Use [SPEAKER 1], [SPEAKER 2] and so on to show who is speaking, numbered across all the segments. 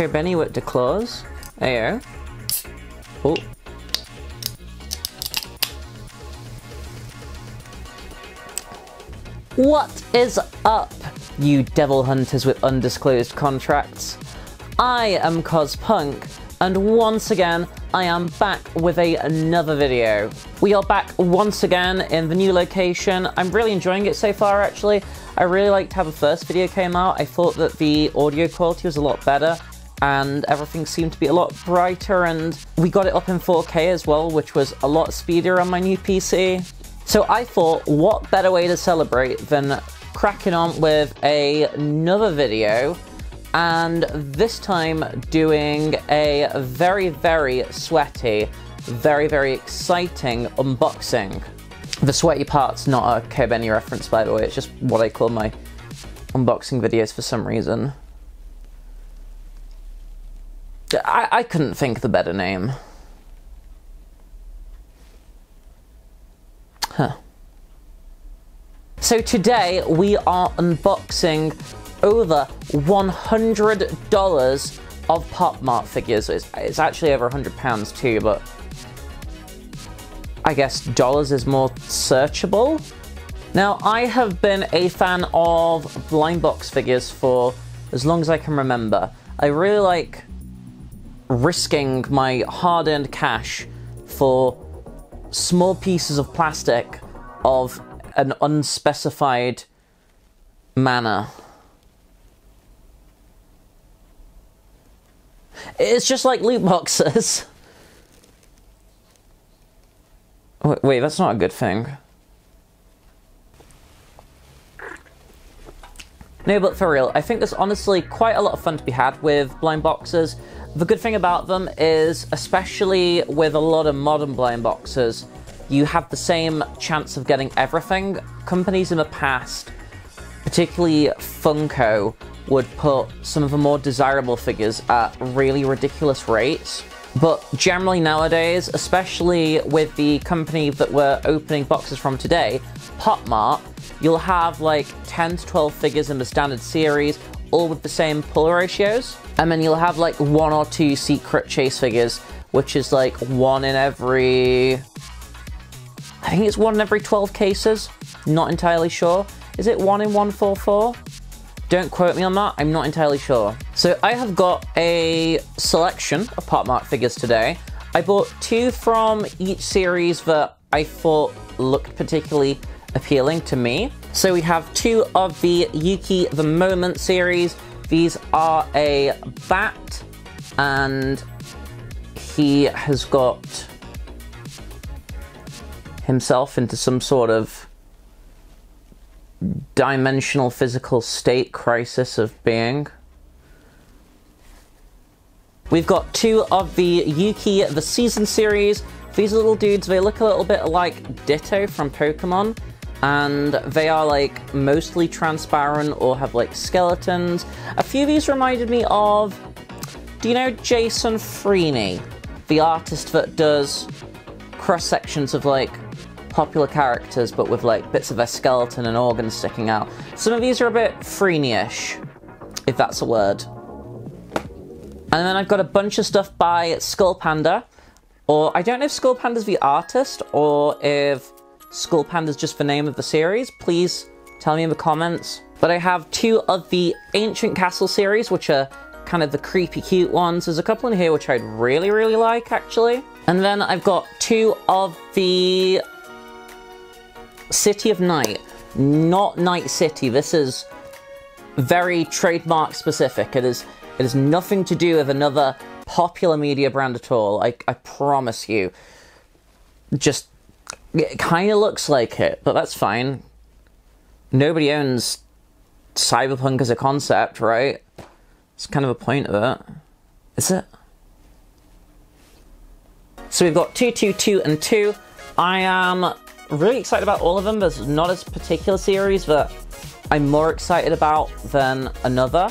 [SPEAKER 1] Kobeni with the claws. Ayo. Oh. What is up, you devil hunters with undisclosed contracts? I am CosPunk, and once again, I am back with another video. We are back once again in the new location. I'm really enjoying it so far, actually. I really liked how the first video came out. I thought that the audio quality was a lot better, and everything seemed to be a lot brighter, and we got it up in 4K as well, which was a lot speedier on my new PC. So I thought, what better way to celebrate than cracking on with another video, and this time doing a very, very sweaty, very, very exciting unboxing. The sweaty part's not a Kobeni reference, by the way, it's just what I call my unboxing videos for some reason. I couldn't think of the better name. Huh. So today we are unboxing over $100 of Pop Mart figures. It's actually over £100 too, but I guess dollars is more searchable. Now, I have been a fan of blind box figures for as long as I can remember. I really like risking my hard-earned cash for small pieces of plastic of an unspecified manner. It's just like loot boxes. Wait, that's not a good thing. No, but for real, I think there's honestly quite a lot of fun to be had with blind boxes. The good thing about them is, especially with a lot of modern blind boxes, you have the same chance of getting everything. Companies in the past, particularly Funko, would put some of the more desirable figures at really ridiculous rates. But generally nowadays, especially with the company that we're opening boxes from today, Pop Mart, you'll have like 10 to 12 figures in the standard series, all with the same pull ratios. And then you'll have like 1 or 2 secret chase figures, which is like 1 in every... I think it's 1 in every 12 cases. Not entirely sure. Is it 1 in 144? Don't quote me on that, I'm not entirely sure. So I have got a selection of Pop Mart figures today. I bought 2 from each series that I thought looked particularly appealing to me. So we have 2 of the Yuki The Moment series. These are a bat, and he has got himself into some sort of dimensional physical state crisis of being. We've got 2 of the Yuki The Season series. These little dudes, they look a little bit like Ditto from Pokemon, and they are like mostly transparent or have like skeletons. A few of these reminded me of, do you know Jason Freeney, the artist that does cross sections of like popular characters, but with like bits of their skeleton and organs sticking out? Some of these are a bit Freeney-ish, if that's a word. And then I've got a bunch of stuff by Skullpanda, or I don't know if Skullpanda's the artist, or if Skullpanda's just the name of the series. Please tell me in the comments. But I have 2 of the Ancient Castle series, which are kind of the creepy cute ones. There's a couple in here which I'd really, really like, actually. And then I've got 2 of the City of Night, not Night City. This is very trademark specific. It is nothing to do with another popular media brand at all. I promise you. Just, it kind of looks like it, but that's fine. Nobody owns cyberpunk as a concept, right? It's kind of a point of it. Is it? So we've got 2, 2, 2, and 2. I am really excited about all of them. There's not a particular series that I'm more excited about than another,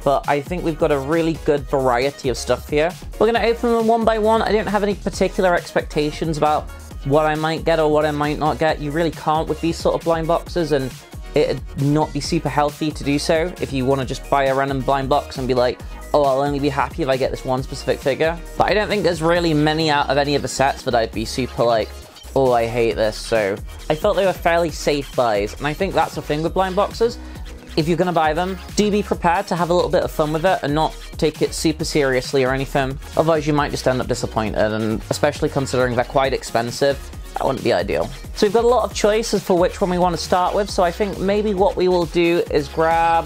[SPEAKER 1] but I think we've got a really good variety of stuff here. We're going to open them one by one. I don't have any particular expectations about what I might get or what I might not get. You really can't with these sort of blind boxes, and it'd not be super healthy to do so if you want to just buy a random blind box and be like, oh, I'll only be happy if I get this one specific figure. But I don't think there's really many out of any of the sets that I'd be super like, oh, I hate this. So I felt they were fairly safe buys. And I think that's the thing with blind boxes. If you're gonna buy them, do be prepared to have a little bit of fun with it and not take it super seriously or anything. Otherwise you might just end up disappointed, and especially considering they're quite expensive, that wouldn't be ideal. So we've got a lot of choices for which one we want to start with, so I think maybe what we will do is grab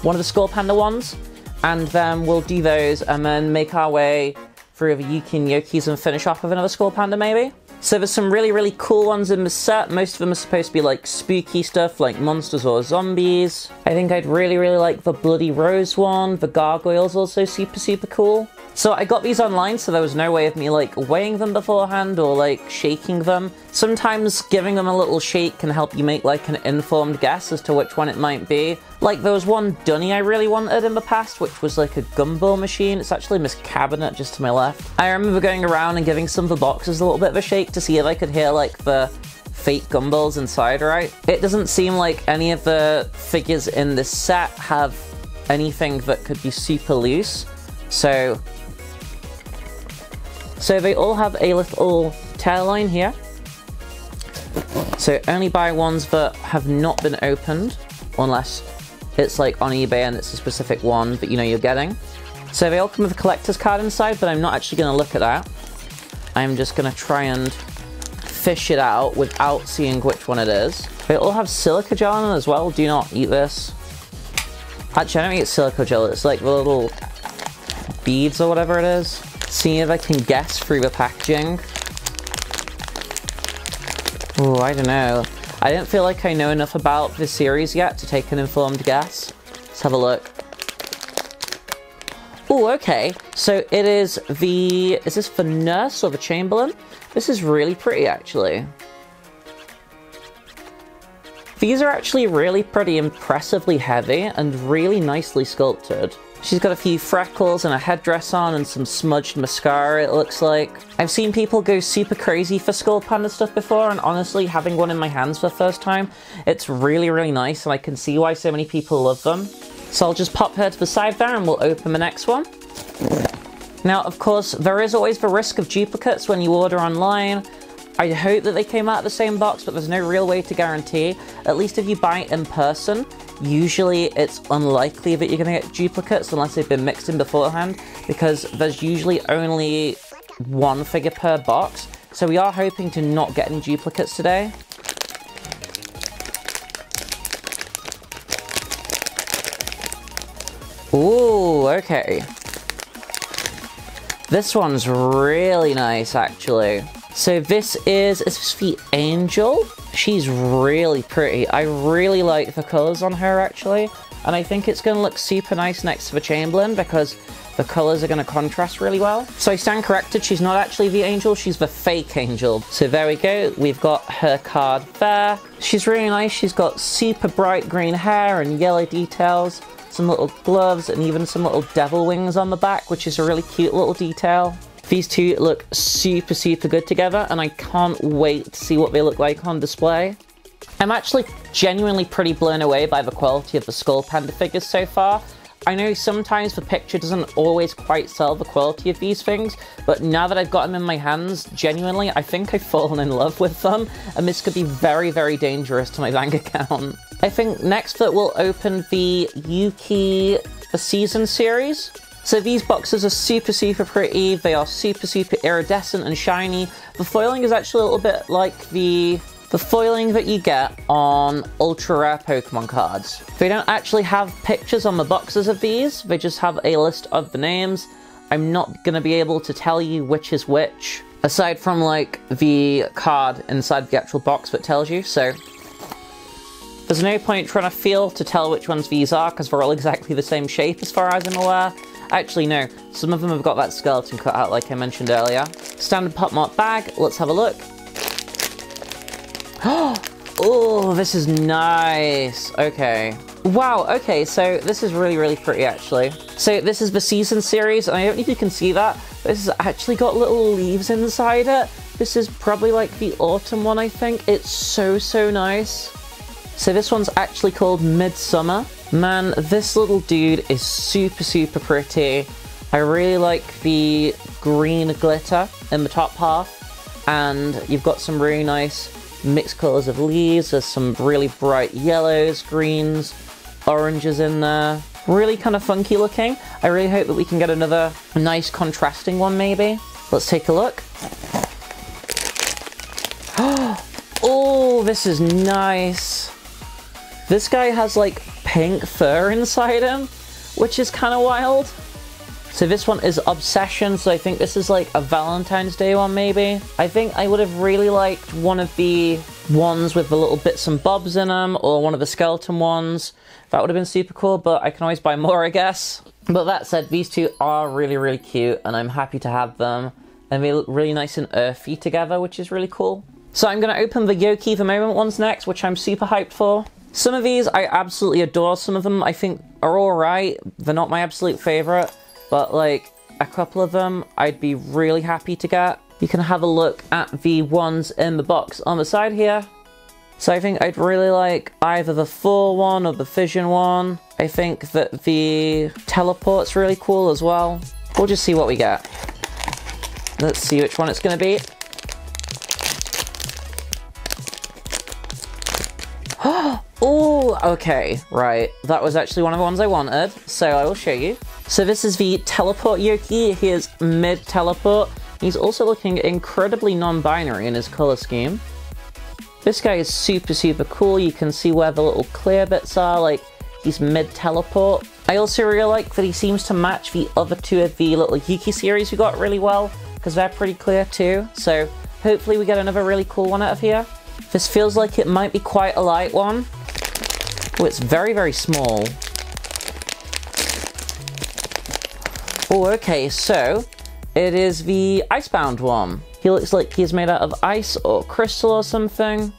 [SPEAKER 1] one of the Skullpanda ones, and then we'll do those and then make our way through the Yuki and Yokis and finish off with another Skullpanda maybe. So there's some really, really cool ones in the set. Most of them are supposed to be like spooky stuff, like monsters or zombies. I think I'd really, really like the Bloody Rose one. The Gargoyle's also super, super cool. So I got these online, so there was no way of me like weighing them beforehand or like shaking them. Sometimes giving them a little shake can help you make like an informed guess as to which one it might be. Like there was one dunny I really wanted in the past, which was like a gumball machine. It's actually in this cabinet just to my left. I remember going around and giving some of the boxes a little bit of a shake to see if I could hear like the fake gumballs inside right. It doesn't seem like any of the figures in this set have anything that could be super loose. So they all have a little tail line here. So only buy ones that have not been opened, unless it's like on eBay and it's a specific one that you know you're getting. So they all come with a collector's card inside, but I'm not actually going to look at that. I'm just going to try and fish it out without seeing which one it is. They all have silica gel in them as well. Do not eat this. Actually, I don't think it's silica gel. It's like the little beads or whatever it is. Seeing if I can guess through the packaging. Oh, I don't know. I don't feel like I know enough about this series yet to take an informed guess. Let's have a look. Oh, okay. So it is the... Is this the Nurse or the Chamberlain? This is really pretty, actually. These are actually really pretty impressively heavy and really nicely sculpted. She's got a few freckles and a headdress on and some smudged mascara, it looks like. I've seen people go super crazy for Skullpanda stuff before, and honestly, having one in my hands for the first time, it's really, really nice, and I can see why so many people love them. So I'll just pop her to the side there and we'll open the next one. Now, of course, there is always the risk of duplicates when you order online. I hope that they came out of the same box, but there's no real way to guarantee. At least if you buy it in person, usually it's unlikely that you're going to get duplicates unless they've been mixed in beforehand, because there's usually only one figure per box. So we are hoping to not get any duplicates today. Ooh, okay. This one's really nice, actually. So this is the Angel. She's really pretty. I really like the colors on her, actually. And I think it's going to look super nice next to the Chamberlain because the colors are going to contrast really well. So I stand corrected. She's not actually the Angel. She's the fake Angel. So there we go. We've got her card there. She's really nice. She's got super bright green hair and yellow details. Some little gloves and even some little devil wings on the back, which is a really cute little detail. These two look super, super good together, and I can't wait to see what they look like on display. I'm actually genuinely pretty blown away by the quality of the Skullpanda figures so far. I know sometimes the picture doesn't always quite sell the quality of these things, but now that I've got them in my hands, genuinely, I think I've fallen in love with them, and this could be very, very dangerous to my bank account. I think next that we'll open the Yuki the Season series. So these boxes are super, super pretty. They are super, super iridescent and shiny. The foiling is actually a little bit like the foiling that you get on ultra rare Pokemon cards. They don't actually have pictures on the boxes of these. They just have a list of the names. I'm not going to be able to tell you which is which, aside from like the card inside the actual box that tells you. So there's no point trying to feel to tell which ones these are because they're all exactly the same shape as far as I'm aware. Actually, no. Some of them have got that skeleton cut out like I mentioned earlier. Standard Pop Mart bag. Let's have a look. Oh, this is nice. Okay. Wow, okay, so this is really, really pretty, actually. So this is the Season series, and I don't know if you can see that. This has actually got little leaves inside it. This is probably like the autumn one, I think. It's so, so nice. So this one's actually called Midsummer. Man, this little dude is super, super pretty. I really like the green glitter in the top half, and you've got some really nice mixed colors of leaves. There's some really bright yellows, greens, oranges in there. Really kind of funky looking. I really hope that we can get another nice contrasting one maybe. Let's take a look. Oh, this is nice. This guy has like pink fur inside him, which is kind of wild. So this one is Obsession, so I think this is like a Valentine's Day one maybe. I think I would have really liked one of the ones with the little bits and bobs in them, or one of the skeleton ones. That would have been super cool, but I can always buy more, I guess. But that said, these two are really, really cute, and I'm happy to have them. And they look really nice and earthy together, which is really cool. So I'm going to open the Yoki the Moment ones next, which I'm super hyped for. Some of these I absolutely adore. Some of them I think are alright. They're not my absolute favorite. But like a couple of them I'd be really happy to get. You can have a look at the ones in the box on the side here. So I think I'd really like either the Full one or the Fission one. I think that the Teleport's really cool as well. We'll just see what we get. Let's see which one it's going to be. Oh, okay, right. That was actually one of the ones I wanted, so I will show you. So this is the Teleport Yoki. He is mid-teleport. He's also looking incredibly non-binary in his color scheme. This guy is super, super cool. You can see where the little clear bits are, like he's mid-teleport. I also really like that he seems to match the other two of the little Yuki series we got really well, because they're pretty clear too. So hopefully we get another really cool one out of here. This feels like it might be quite a light one. Oh, it's very, very small. Oh, okay, so it is the Icebound one. He looks like he's made out of ice or crystal or something.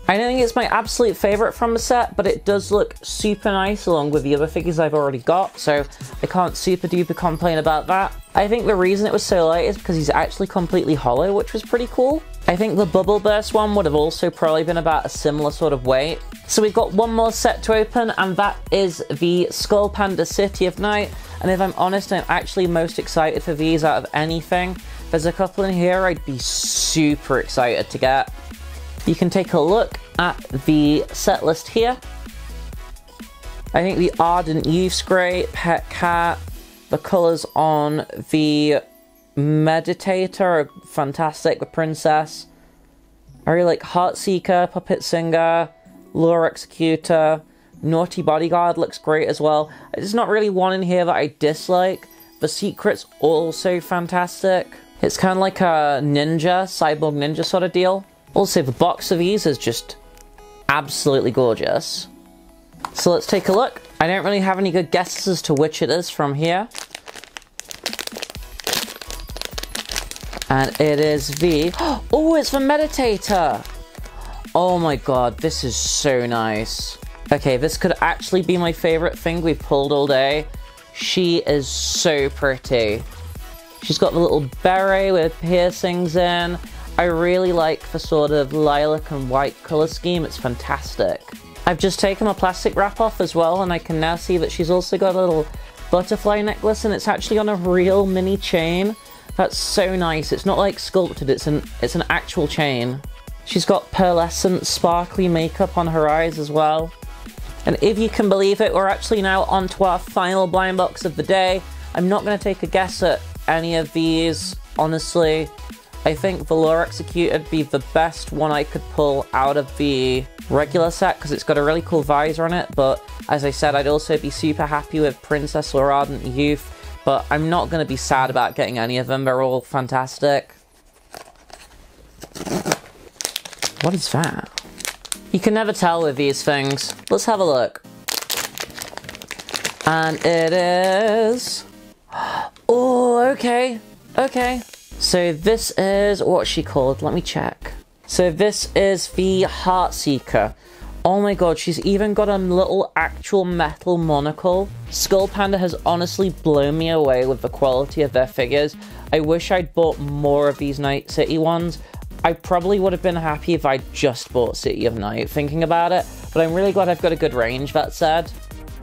[SPEAKER 1] I don't think it's my absolute favorite from the set, but it does look super nice along with the other figures I've already got, so I can't super duper complain about that. I think the reason it was so light is because he's actually completely hollow, which was pretty cool. I think the Bubble Burst one would have also probably been about a similar sort of weight. So we've got one more set to open, and that is the Skullpanda City of Night. And if I'm honest, I'm actually most excited for these out of anything. There's a couple in here I'd be super excited to get. You can take a look at the set list here. I think the Ardent Youth's great, Pet Cat, the colours on the Meditator are fantastic, the Princess. I really like Heartseeker, Puppet Singer, Lure Executor, Naughty Bodyguard looks great as well. There's not really one in here that I dislike. The Secret's also fantastic. It's kind of like a ninja, cyborg ninja sort of deal. Also, the box of these is just absolutely gorgeous. So let's take a look. I don't really have any good guesses as to which it is from here. And it is the... Oh, it's the Meditator! Oh my god, this is so nice. Okay, this could actually be my favorite thing we've pulled all day. She is so pretty. She's got the little beret with piercings in. I really like the sort of lilac and white color scheme. It's fantastic. I've just taken my plastic wrap off as well, and I can now see that she's also got a little butterfly necklace, and it's actually on a real mini chain. That's so nice. It's not like sculpted, it's an actual chain. She's got pearlescent, sparkly makeup on her eyes as well. And if you can believe it, we're actually now on to our final blind box of the day. I'm not going to take a guess at any of these, honestly. I think the Lure Execute would be the best one I could pull out of the regular set, because it's got a really cool visor on it, but as I said, I'd also be super happy with Princess or Ardent Youth. But I'm not going to be sad about getting any of them. They're all fantastic. What is that? You can never tell with these things. Let's have a look. And it is... Oh, okay. Okay. So this is... What's she called? Let me check. So this is the Heartseeker. Oh my god, she's even got a little actual metal monocle. Skullpanda has honestly blown me away with the quality of their figures. I wish I'd bought more of these Night City ones. I probably would have been happy if I just bought City of Night, thinking about it. But I'm really glad I've got a good range, that said.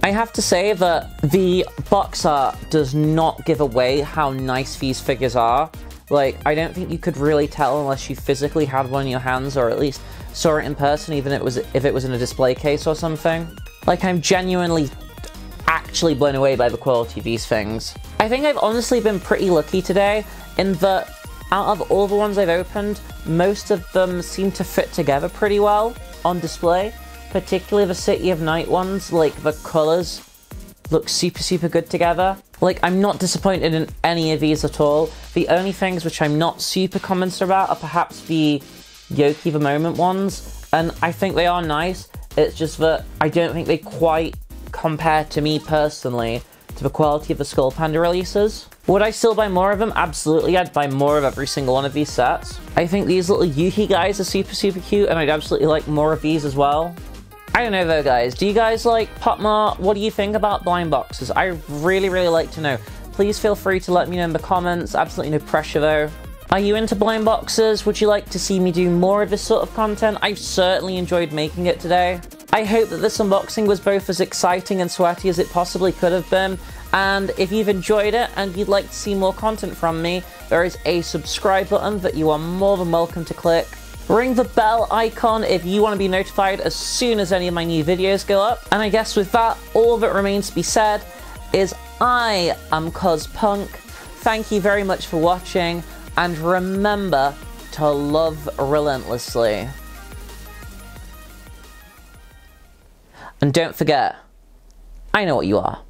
[SPEAKER 1] I have to say that the box art does not give away how nice these figures are. Like, I don't think you could really tell unless you physically had one in your hands, or at least saw it in person, even if it was in a display case or something. Like, I'm genuinely actually blown away by the quality of these things. I think I've honestly been pretty lucky today in that out of all the ones I've opened, most of them seem to fit together pretty well on display. Particularly the City of Night ones, like the colours look super good together. Like, I'm not disappointed in any of these at all. The only things which I'm not super convinced about are perhaps the Yoki the Moment ones, and I think they are nice. It's just that I don't think they quite compare to me personally to the quality of the Skullpanda releases. Would I still buy more of them? Absolutely, I'd buy more of every single one of these sets. I think these little Yuki guys are super cute, and I'd absolutely like more of these as well. I don't know though, guys. Do you guys like Pop Mart? What do you think about blind boxes? I really like to know. Please feel free to let me know in the comments. Absolutely no pressure though. Are you into blind boxes? Would you like to see me do more of this sort of content? I've certainly enjoyed making it today. I hope that this unboxing was both as exciting and sweaty as it possibly could have been. And if you've enjoyed it and you'd like to see more content from me, there is a subscribe button that you are more than welcome to click. Ring the bell icon if you want to be notified as soon as any of my new videos go up. And I guess with that, all that remains to be said is I am CosPunk. Thank you very much for watching, and remember to love relentlessly. And don't forget, I know what you are.